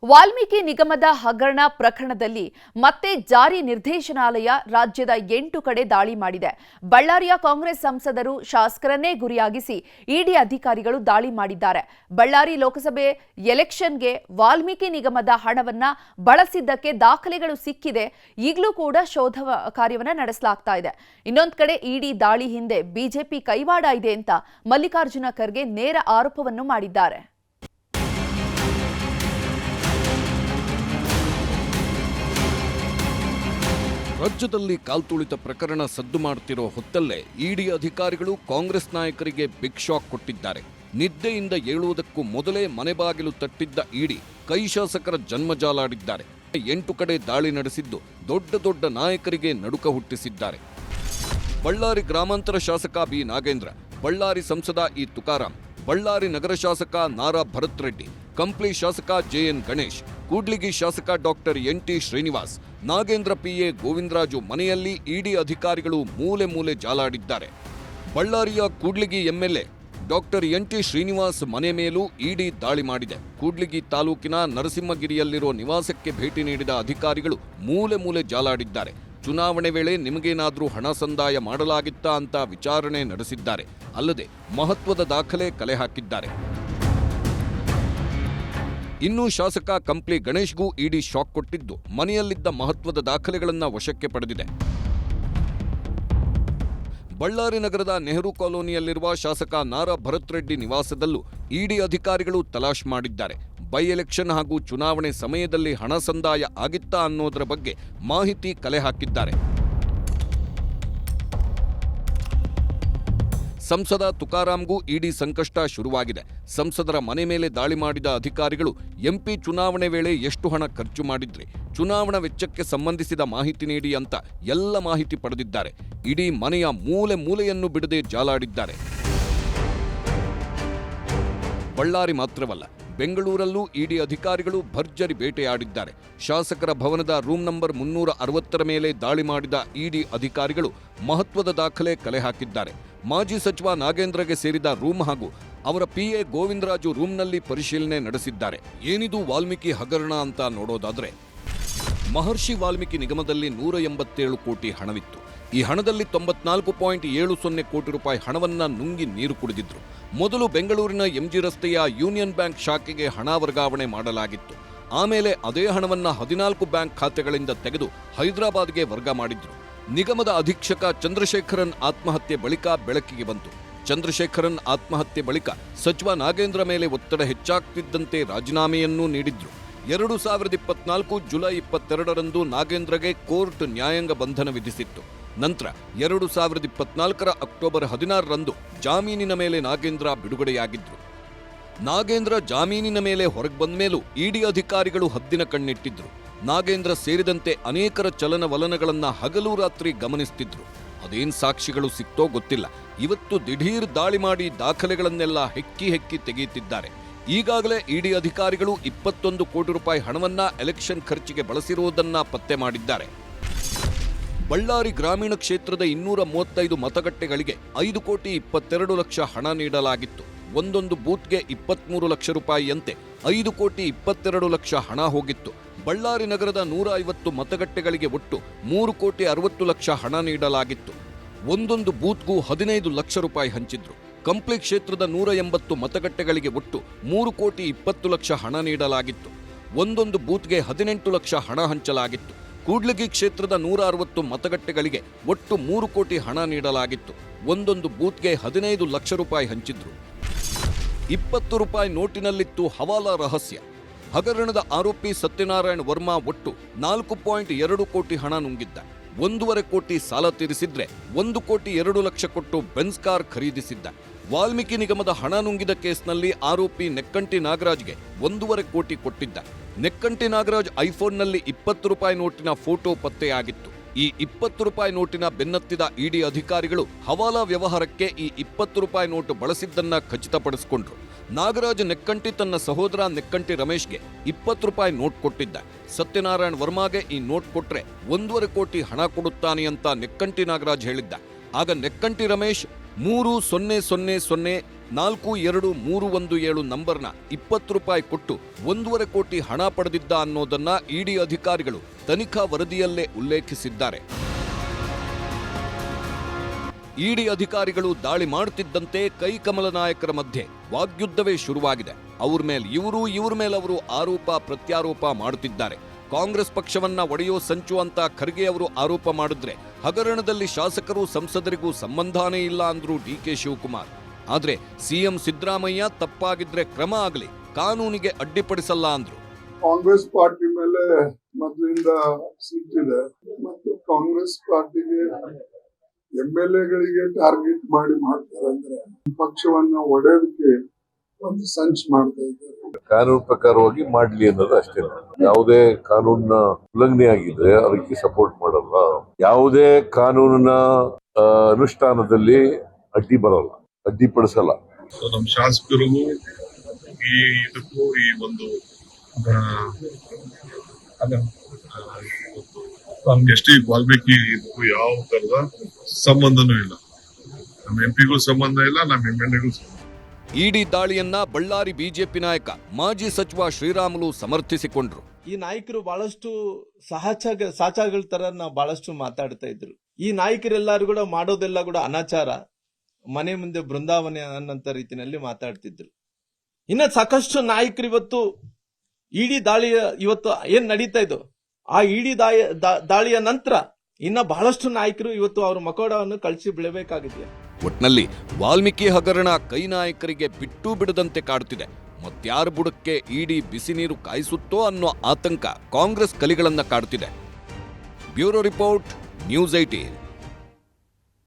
ವಾಲ್ಮೀಕಿ ನಿಗಮದ ಹಗರಣ ಪ್ರಕರಣದಲ್ಲಿ ಮತ್ತೆ ಜಾರಿ ನಿರ್ದೇಶನಾಲಯ ರಾಜ್ಯದ 8 ಕಡೆ ದಾಳಿ ಮಾಡಿದೆ. ಬಳ್ಳಾರಿಯ ಕಾಂಗ್ರೆಸ್ ಸಂಸದರು ಶಾಸಕರನ್ನೇ ಗುರಿಯಾಗಿಸಿ ಇಡಿ ಅಧಿಕಾರಿಗಳು ದಾಳಿ ಮಾಡಿದ್ದಾರೆ. ಬಳ್ಳಾರಿ ಲೋಕಸಭೆ ಎಲೆಕ್ಷನ್ಗೆ ವಾಲ್ಮೀಕಿ ನಿಗಮದ ಹಣವನ್ನ ಬಳಸಿದ್ದಕ್ಕೆ ದಾಖಲೆಗಳು ಸಿಕ್ಕಿದೆ. ಈಗಲೂ ಕೂಡ ಶೋಧ ಕಾರ್ಯವನ್ನ ನಡೆಸಲಾಗ್ತಾ ಇದೆ. ಇನ್ನೊಂದು ಕಡೆ ಇಡಿ ದಾಳಿ ಹಿಂದೆ ಬಿಜೆಪಿ ಕೈವಾಡ ಇದೆ ಅಂತ ಮಲ್ಲಿಕಾರ್ಜುನ ಖರ್ಗೆ ನೇರ ಆರೋಪವನ್ನು ಮಾಡಿದ್ದಾರೆ. ರಾಜ್ಯದಲ್ಲಿ ಕಾಲ್ತುಳಿತ ಪ್ರಕರಣ ಸದ್ದು ಮಾಡುತ್ತಿರೋ ಹೊತ್ತಲ್ಲೇ ಇಡಿ ಅಧಿಕಾರಿಗಳು ಕಾಂಗ್ರೆಸ್ ನಾಯಕರಿಗೆ ಬಿಗ್ ಶಾಕ್ ಕೊಟ್ಟಿದ್ದಾರೆ. ನಿದ್ದೆಯಿಂದ ಏಳುವುದಕ್ಕೂ ಮೊದಲೇ ಮನೆ ಬಾಗಿಲು ತಟ್ಟಿದ್ದ ಇಡಿ ಕೈ ಶಾಸಕರ ಜನ್ಮಜಾಲಾಡಿದ್ದಾರೆ. 8 ಕಡೆ ದಾಳಿ ನಡೆಸಿದ್ದು ದೊಡ್ಡ ನಾಯಕರಿಗೆ ನಡುಕ ಹುಟ್ಟಿಸಿದ್ದಾರೆ. ಬಳ್ಳಾರಿ ಗ್ರಾಮಾಂತರ ಶಾಸಕ ಬಿ ನಾಗೇಂದ್ರ, ಬಳ್ಳಾರಿ ಸಂಸದ ಇ ತುಕಾರಾಂ, ಬಳ್ಳಾರಿ ನಗರ ಶಾಸಕ ನಾರಾ ಭರತ್ ರೆಡ್ಡಿ, ಕಂಪ್ಲಿ ಶಾಸಕ ಜೆಎನ್ ಗಣೇಶ್, ಕೂಡ್ಲಿಗಿ ಶಾಸಕ ಡಾಕ್ಟರ್ ಎನ್.ಟಿ. ಶ್ರೀನಿವಾಸ್, ನಾಗೇಂದ್ರ ಪಿಎ ಗೋವಿಂದರಾಜು ಮನೆಯಲ್ಲಿ ಇಡಿ ಅಧಿಕಾರಿಗಳು ಮೂಲೆ ಜಾಲಾಡಿದ್ದಾರೆ. ಬಳ್ಳಾರಿಯ ಕೂಡ್ಲಿಗಿ ಎಂಎಲ್ಎ ಡಾಕ್ಟರ್ ಎನ್.ಟಿ. ಶ್ರೀನಿವಾಸ್ ಮನೆ ಮೇಲೂ ಇಡಿ ದಾಳಿ ಮಾಡಿದೆ. ಕೂಡ್ಲಿಗಿ ತಾಲೂಕಿನ ನರಸಿಂಹಗಿರಿಯಲ್ಲಿರೋ ನಿವಾಸಕ್ಕೆ ಭೇಟಿ ನೀಡಿದ ಅಧಿಕಾರಿಗಳು ಮೂಲೆ ಜಾಲಾಡಿದ್ದಾರೆ. ಚುನಾವಣೆ ವೇಳೆ ನಿಮಗೇನಾದ್ರೂ ಹಣ ಸಂದಾಯ ಮಾಡಲಾಗಿತ್ತಾ ಅಂತ ವಿಚಾರಣೆ ನಡೆಸಿದ್ದಾರೆ. ಅಲ್ಲದೆ ಮಹತ್ವದ ದಾಖಲೆ ಕಲೆ ಹಾಕಿದ್ದಾರೆ. ಇನ್ನು ಶಾಸಕ ಕಂಪ್ಲಿ ಗಣೇಶ್ಗೂ ಇಡಿ ಶಾಕ್ ಕೊಟ್ಟಿದ್ದು ಮನೆಯಲ್ಲಿದ್ದ ಮಹತ್ವದ ದಾಖಲೆಗಳನ್ನು ವಶಕ್ಕೆ ಪಡೆದಿದೆ. ಬಳ್ಳಾರಿ ನಗರದ ನೆಹರು ಕಾಲೋನಿಯಲ್ಲಿರುವ ಶಾಸಕ ನಾರಾ ಭರತ್ ರೆಡ್ಡಿ ನಿವಾಸದಲ್ಲೂ ಇಡಿ ಅಧಿಕಾರಿಗಳು ತಲಾಶ್ ಮಾಡಿದ್ದಾರೆ. ಬೈ ಎಲೆಕ್ಷನ್ ಹಾಗೂ ಚುನಾವಣೆ ಸಮಯದಲ್ಲಿ ಹಣ ಸಂದಾಯ ಆಗಿತ್ತಾ ಅನ್ನೋದರ ಬಗ್ಗೆ ಮಾಹಿತಿ ಕಲೆ ಹಾಕಿದ್ದಾರೆ. ಸಂಸದ ತುಕಾರಾಂಗೂ ಇಡಿ ಸಂಕಷ್ಟ ಶುರುವಾಗಿದೆ. ಸಂಸದರ ಮನೆ ಮೇಲೆ ದಾಳಿ ಮಾಡಿದ ಅಧಿಕಾರಿಗಳು ಎಂಪಿ ಚುನಾವಣೆ ವೇಳೆ ಎಷ್ಟು ಹಣ ಖರ್ಚು ಮಾಡಿದ್ರಿ, ಚುನಾವಣಾ ವೆಚ್ಚಕ್ಕೆ ಸಂಬಂಧಿಸಿದ ಮಾಹಿತಿ ನೀಡಿ ಅಂತ ಎಲ್ಲ ಮಾಹಿತಿ ಪಡೆದಿದ್ದಾರೆ. ಇಡೀ ಮನೆಯ ಮೂಲೆಯನ್ನು ಬಿಡದೆ ಜಾಲಾಡಿದ್ದಾರೆ. ಬಳ್ಳಾರಿ ಮಾತ್ರವಲ್ಲ, ಬೆಂಗಳೂರಲ್ಲೂ ಇಡಿ ಅಧಿಕಾರಿಗಳು ಭರ್ಜರಿ ಬೇಟೆಯಾಡಿದ್ದಾರೆ. ಶಾಸಕರ ಭವನದ ರೂಮ್ ನಂಬರ್ 360 ಮೇಲೆ ದಾಳಿ ಮಾಡಿದ ಇಡಿ ಅಧಿಕಾರಿಗಳು ಮಹತ್ವದ ದಾಖಲೆ ಕಲೆ ಹಾಕಿದ್ದಾರೆ. ಮಾಜಿ ಸಚಿವ ನಾಗೇಂದ್ರಗೆ ಸೇರಿದ ರೂಮ್ ಹಾಗೂ ಅವರ ಪಿಎ ಗೋವಿಂದರಾಜು ರೂಮ್ನಲ್ಲಿ ಪರಿಶೀಲನೆ ನಡೆಸಿದ್ದಾರೆ. ಏನಿದು ವಾಲ್ಮೀಕಿ ಹಗರಣ ಅಂತ ನೋಡೋದಾದ್ರೆ, ಮಹರ್ಷಿ ವಾಲ್ಮೀಕಿ ನಿಗಮದಲ್ಲಿ 187 ಕೋಟಿ ಹಣವಿತ್ತು. ಈ ಹಣದಲ್ಲಿ 94.70 ಕೋಟಿ ರೂಪಾಯಿ ಹಣವನ್ನ ನುಂಗಿ ನೀರು ಕುಡಿದಿದ್ರು. ಮೊದಲು ಬೆಂಗಳೂರಿನ ಎಂಜಿ ರಸ್ತೆಯ ಯೂನಿಯನ್ ಬ್ಯಾಂಕ್ ಶಾಖೆಗೆ ಹಣ ವರ್ಗಾವಣೆ ಮಾಡಲಾಗಿತ್ತು. ಆಮೇಲೆ ಅದೇ ಹಣವನ್ನ 14 ಬ್ಯಾಂಕ್ ಖಾತೆಗಳಿಂದ ತೆಗೆದು ಹೈದರಾಬಾದ್ಗೆ ವರ್ಗ ಮಾಡಿದ್ರು. ನಿಗಮದ ಅಧೀಕ್ಷಕ ಚಂದ್ರಶೇಖರನ್ ಆತ್ಮಹತ್ಯೆ ಬಳಿಕ ಬೆಳಕಿಗೆ ಬಂತು. ಚಂದ್ರಶೇಖರನ್ ಆತ್ಮಹತ್ಯೆ ಬಳಿಕ ಸಚಿವ ನಾಗೇಂದ್ರ ಮೇಲೆ ಒತ್ತಡ ಹೆಚ್ಚಾಗ್ತಿದ್ದಂತೆ ರಾಜೀನಾಮೆಯನ್ನೂ ನೀಡಿದ್ರು. 2024 ಜುಲೈ 22ರಂದು ನಾಗೇಂದ್ರಗೆ ಕೋರ್ಟ್ ನ್ಯಾಯಾಂಗ ಬಂಧನ ವಿಧಿಸಿತ್ತು. ನಂತರ 2024 ಅಕ್ಟೋಬರ್ 16ರಂದು ಜಾಮೀನಿನ ಮೇಲೆ ನಾಗೇಂದ್ರ ಬಿಡುಗಡೆಯಾಗಿದ್ರು. ನಾಗೇಂದ್ರ ಜಾಮೀನಿನ ಮೇಲೆ ಹೊರಗೆ ಬಂದ ಮೇಲೂ ಇಡಿ ಅಧಿಕಾರಿಗಳು ಹದ್ದಿನ ಕಣ್ಣಿಟ್ಟಿದ್ರು. ನಾಗೇಂದ್ರ ಸೇರಿದಂತೆ ಅನೇಕರ ಚಲನವಲನಗಳನ್ನ ಹಗಲು ರಾತ್ರಿ ಗಮನಿಸ್ತಿದ್ರು. ಅದೇನ್ ಸಾಕ್ಷಿಗಳು ಸಿಕ್ತೋ ಗೊತ್ತಿಲ್ಲ. ಇವತ್ತು ದಿಢೀರ್ ದಾಳಿ ಮಾಡಿ ದಾಖಲೆಗಳನ್ನೆಲ್ಲ ಹೆಕ್ಕಿ ತೆಗೆಯುತ್ತಿದ್ದಾರೆ. ಈಗಾಗಲೇ ಇಡಿ ಅಧಿಕಾರಿಗಳು 21 ಕೋಟಿ ರೂಪಾಯಿ ಹಣವನ್ನ ಎಲೆಕ್ಷನ್ ಖರ್ಚಿಗೆ ಬಳಸಿರುವುದನ್ನ ಪತ್ತೆ ಮಾಡಿದ್ದಾರೆ. ಬಳ್ಳಾರಿ ಗ್ರಾಮೀಣ ಕ್ಷೇತ್ರದ 235 ಮತಗಟ್ಟೆಗಳಿಗೆ 5 ಕೋಟಿ 22 ಲಕ್ಷ ಹಣ ನೀಡಲಾಗಿತ್ತು. ಒಂದೊಂದು ಬೂತ್ಗೆ 23 ಲಕ್ಷ ರೂಪಾಯಿಯಂತೆ 5 ಕೋಟಿ 22 ಲಕ್ಷ ಹಣ ಹೋಗಿತ್ತು. ಬಳ್ಳಾರಿ ನಗರದ 150 ಮತಗಟ್ಟೆಗಳಿಗೆ ಒಟ್ಟು 3 ಕೋಟಿ 60 ಲಕ್ಷ ಹಣ ನೀಡಲಾಗಿತ್ತು. ಒಂದೊಂದು ಬೂತ್ಗೂ 15 ಲಕ್ಷ ರೂಪಾಯಿ ಹಂಚಿದ್ರು. ಕಂಪ್ಲಿ ಕ್ಷೇತ್ರದ 180 ಮತಗಟ್ಟೆಗಳಿಗೆ ಒಟ್ಟು 3 ಕೋಟಿ 20 ಲಕ್ಷ ಹಣ ನೀಡಲಾಗಿತ್ತು. ಒಂದೊಂದು ಬೂತ್ಗೆ 18 ಲಕ್ಷ ಹಣ ಹಂಚಲಾಗಿತ್ತು. ಕೂಡ್ಲಿಗಿ ಕ್ಷೇತ್ರದ 160 ಮತಗಟ್ಟೆಗಳಿಗೆ ಒಟ್ಟು 3 ಕೋಟಿ ಹಣ ನೀಡಲಾಗಿತ್ತು. ಒಂದೊಂದು ಬೂತ್ಗೆ 15 ಲಕ್ಷ ರೂಪಾಯಿ ಹಂಚಿದ್ರು. 20 ರೂಪಾಯಿ ನೋಟಿನಲ್ಲಿತ್ತು ಹವಾಲಾ ರಹಸ್ಯ. ಹಗರಣದ ಆರೋಪಿ ಸತ್ಯನಾರಾಯಣ ವರ್ಮಾ ಒಟ್ಟು 4.2 ಕೋಟಿ ಹಣ ನುಂಗಿದ್ದ. 1.5 ಕೋಟಿ ಸಾಲ ತೀರಿಸಿದ್ರೆ 1 ಕೋಟಿ 2 ಲಕ್ಷ ಕೊಟ್ಟು ಬೆನ್ಸ್ ಕಾರ್ ಖರೀದಿಸಿದ್ದ. ವಾಲ್ಮೀಕಿ ನಿಗಮದ ಹಣ ನುಂಗಿದ ಕೇಸ್ನಲ್ಲಿ ಆರೋಪಿ ನೆಕ್ಕಂಟಿ ನಾಗರಾಜ್ಗೆ 1.5 ಕೋಟಿ ಕೊಟ್ಟಿದ್ದ. ನೆಕ್ಕಂಟಿ ನಾಗರಾಜ್ ಐಫೋನ್ನಲ್ಲಿ 20 ರೂಪಾಯಿ ನೋಟಿನ ಫೋಟೋ ಪತ್ತೆಯಾಗಿತ್ತು. ಈ 20 ರೂಪಾಯಿ ನೋಟಿನ ಬೆನ್ನತ್ತಿದ ಇಡಿ ಅಧಿಕಾರಿಗಳು ಹವಾಲಾ ವ್ಯವಹಾರಕ್ಕೆ ಈ 20 ರೂಪಾಯಿ ನೋಟು ಬಳಸಿದ್ದನ್ನ ಖಚಿತಪಡಿಸಿಕೊಂಡ್ರು. ನಾಗರಾಜ್ ನೆಕ್ಕಂಟಿ ತನ್ನ ಸಹೋದರ ನೆಕ್ಕಂಟಿ ರಮೇಶ್ಗೆ 20 ರೂಪಾಯಿ ನೋಟ್ ಕೊಟ್ಟಿದ್ದ. ಸತ್ಯನಾರಾಯಣ ವರ್ಮಾಗೆ ಈ ನೋಟ್ ಕೊಟ್ರೆ 1.5 ಕೋಟಿ ಹಣ ಕೊಡುತ್ತಾನೆ ಅಂತ ನೆಕ್ಕಂಟಿ ನಾಗರಾಜ್ ಹೇಳಿದ್ದ. ಆಗ ನೆಕ್ಕಂಟಿ ರಮೇಶ್ 3000 42317 ನಂಬರ್ನ 20 ರೂಪಾಯಿ ಕೊಟ್ಟು 1.5 ಕೋಟಿ ಹಣ ಪಡೆದಿದ್ದ ಅನ್ನೋದನ್ನ ಇಡಿ ಅಧಿಕಾರಿಗಳು ತನಿಖಾ ವರದಿಯಲ್ಲೇ ಉಲ್ಲೇಖಿಸಿದ್ದಾರೆ. ಇಡಿ ಅಧಿಕಾರಿಗಳು ದಾಳಿ ಮಾಡುತ್ತಿದ್ದಂತೆ ಕೈಕಮಲ ನಾಯಕರ ಮಧ್ಯೆ ವಾಗ್ಯುದ್ಧವೇ ಶುರುವಾಗಿದೆ. ಅವ್ರ ಮೇಲೆ ಅವರು ಆರೋಪ ಪ್ರತ್ಯಾರೋಪ ಮಾಡುತ್ತಿದ್ದಾರೆ. ಕಾಂಗ್ರೆಸ್ ಪಕ್ಷವನ್ನ ಒಡೆಯೋ ಸಂಚು ಅಂತ ಖರ್ಗೆ ಅವರು ಆರೋಪ ಮಾಡಿದ್ರೆ ಹಗರಣದಲ್ಲಿ ಶಾಸಕರು ಸಂಸದರಿಗೂ ಸಂಬಂಧನೇ ಇಲ್ಲ ಅಂದ್ರು ಡಿಕೆ ಶಿವಕುಮಾರ್. ಆದ್ರೆ ಸಿಎಂ ಸಿದ್ದರಾಮಯ್ಯ ತಪ್ಪಾಗಿದ್ರೆ ಕ್ರಮ ಆಗಲಿ, ಕಾನೂನಿಗೆ ಅಡ್ಡಿಪಡಿಸಲ್ಲ ಅಂದ್ರು. ಕಾಂಗ್ರೆಸ್ ಪಾರ್ಟಿ ಮೇಲೆ ಮೊದಲಿಂದ ಸಿಟ್ಟಿದೆ ಮತ್ತು ಕಾಂಗ್ರೆಸ್ ಪಾರ್ಟಿಗೆ MLA-ಗಳಿಗೆ ಟಾರ್ಗೆಟ್ ಮಾಡ್ತಾರೆ ಅಂದ್ರೆ ಪಕ್ಷವನ್ನ ಒಡೆಯೋದಕ್ಕೆ ಒಂದು ಸಂಚು ಮಾಡ್ತಾ ಇದ್ದಾರೆ. ಕಾನೂನು ಪ್ರಕಾರವಾಗಿ ಮಾಡ್ಲಿ ಅನ್ನೋದು ಅಷ್ಟೇ. ಯಾವುದೇ ಕಾನೂನಿನ ಉಲ್ಲಂಘನೆ ಆಗಿದ್ರೆ ಅದಕ್ಕೆ ಸಪೋರ್ಟ್ ಮಾಡಲ್ಲ. ಯಾವುದೇ ಕಾನೂನಿನ ಅನುಷ್ಠಾನದಲ್ಲಿ ಅಡ್ಡಿ ಬರಲ್ಲ, ಅಡ್ಡಿಪಡಿಸಲ್ಲ. ನಮ್ಮ ಶಾಸಕರಿಗೂ ಇದಕ್ಕೂ ಈ ಒಂದು ಎಸ್.ಟಿ. ವಾಲ್ಮೀಕಿ ಇದಕ್ಕೂ ಯಾವ ತರದ ಸಂಬಂಧನೂ ಇಲ್ಲ. ನಮ್ಮ ಎಂಪಿಗೂ ಸಂಬಂಧ ಇಲ್ಲ, ನಮ್ಮ MLA-ಗೂ ಸಂಬಂಧ. ಇಡಿ ದಾಳಿಯನ್ನ ಬಳ್ಳಾರಿ ಬಿಜೆಪಿ ನಾಯಕ ಮಾಜಿ ಸಚಿವ ಶ್ರೀರಾಮುಲು ಸಮರ್ಥಿಸಿಕೊಂಡ್ರು. ಈ ನಾಯಕರು ಬಹಳಷ್ಟು ಸಾಚಾಗಳ ತರ ನಾವು ಬಹಳಷ್ಟು ಮಾತಾಡ್ತಾ ಇದ್ರು. ಈ ನಾಯಕರೆಲ್ಲರೂ ಕೂಡ ಮಾಡೋದೆಲ್ಲ ಕೂಡ ಅನಾಚಾರ, ಮನೆ ಮುಂದೆ ಬೃಂದಾವನ ಅನ್ನಂತ ರೀತಿಯಲ್ಲಿ ಮಾತಾಡ್ತಿದ್ರು. ಇನ್ನ ಸಾಕಷ್ಟು ನಾಯಕರು ಇವತ್ತು ಇಡಿ ದಾಳಿಯ ಇವತ್ತು ಏನ್ ನಡೀತಾ ಇದ್ದು, ಆ ಇಡಿ ದಾಳಿಯ ನಂತರ ಇನ್ನ ಬಹಳಷ್ಟು ನಾಯಕರು ಇವತ್ತು ಅವ್ರ ಮಕೋಡವನ್ನು ಕಳಿಸಿ ಬಿಡಬೇಕಾಗಿದೆ. ಒಟ್ನಲ್ಲಿ ವಾಲ್ಮೀಕಿ ಹಗರಣ ಕೈ ನಾಯಕರಿಗೆ ಬಿಟ್ಟು ಬಿಡದಂತೆ ಕಾಡುತ್ತಿದೆ. ಮತ್ಯಾರ ಬುಡಕ್ಕೆ ಇಡಿ ಬಿಸಿ ನೀರು ಕಾಯಿಸುತ್ತೋ ಅನ್ನೋ ಆತಂಕ ಕಾಂಗ್ರೆಸ್ ಕಲಿಗಳನ್ನ ಕಾಡುತ್ತಿದೆ. Bureau report, news 18.